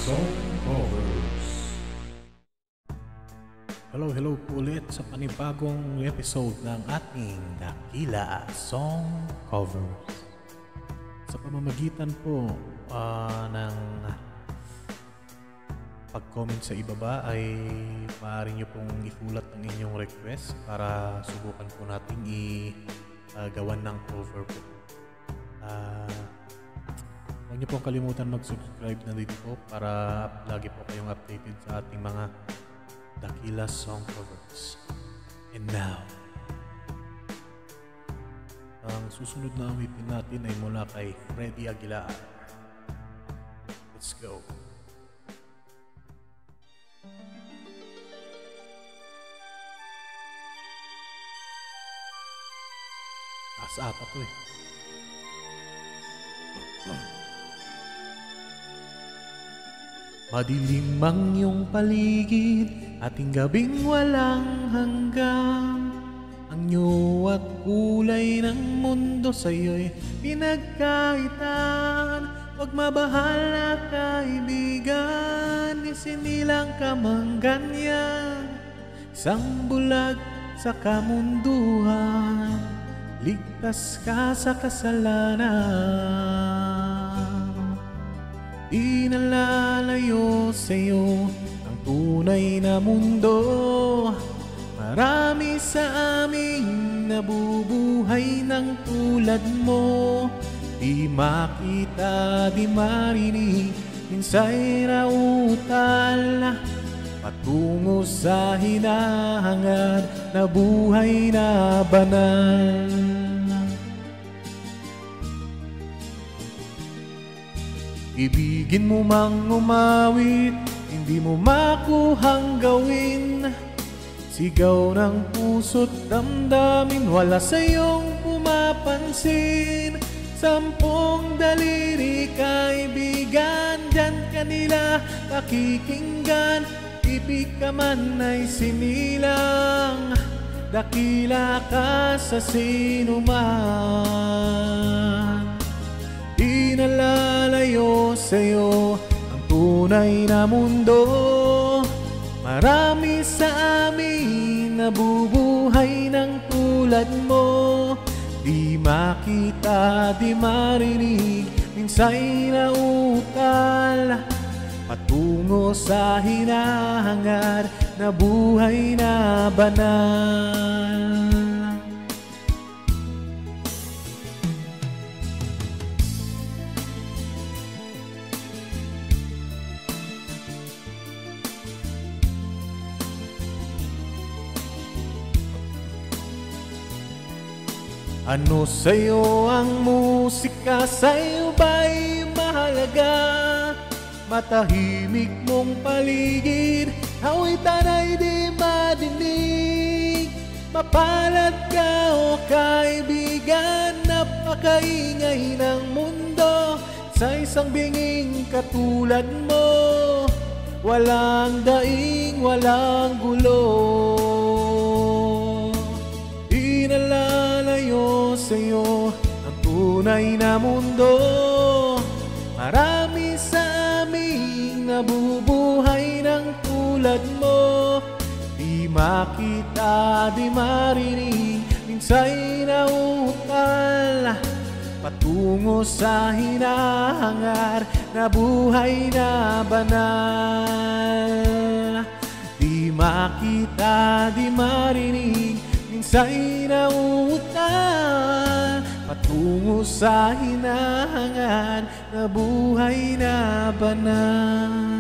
Song Covers. Hello po ulit sa panibagong episode ng ating Dakila Song Covers. Sa pamamagitan po ng pag-comment sa ibaba ay maaari nyo pong isulat ang inyong request para subukan po natin gawan ng cover po. Huwag niyo pong kalimutan mag-subscribe na dito po para lagi po kayong updated sa ating mga Dakila Song Covers. And now, ang susunod na awitin natin ay mula kay Freddy Aguilar. Let's go. Taas ata to eh. Madilim ang iyong paligid, ating gabing walang hanggan. Ang iyo at kulay ng mundo sa'yo'y pinagkaitan. Huwag mabahala kaibigan, isinilang ka mang ganyan. Isang bulag sa kamunduhan, ligtas ka sa kasalanan. Di nalalayo sa'yo ang tunay na mundo. Marami sa aming nabubuhay ng tulad mo. Di makita, di marinig, minsa'y rautal patungo sa hinahangad na buhay na banal. Ibigin mo mang umawit, hindi mo makuhang gawin. Sigaw ng puso't damdamin, wala sa iyong pumapansin. 10 daliri kaibigan, dyan kanila pakikinggan. Ibig ka man ay sinilang, dakila ka sa sinuman. Di nalalayo sa'yo ang tunay na mundo. Marami sa amin nabubuhay ng tulad mo. Di makita, di marinig, minsa'y nautal patungo sa hinahangad na buhay na banal. Ano sa'yo ang musika, sa'yo ba'y mahalaga? Matahimik mong paligid, awitan ay di madinig. Mapalad ka o kaibigan, napakaingay ng mundo. Sa isang binging katulad mo, walang daing, walang gulo. Di nalalayo sa'yo ang tunay na mundo. Marami sa aming nabubuhay ng tulad mo. Di makita, di marinig, minsa'y nautal patungo sa hinahangad na buhay na banal. Di makita, di marinig, minsa'y nautal patungo sa hinahangad na buhay na banal.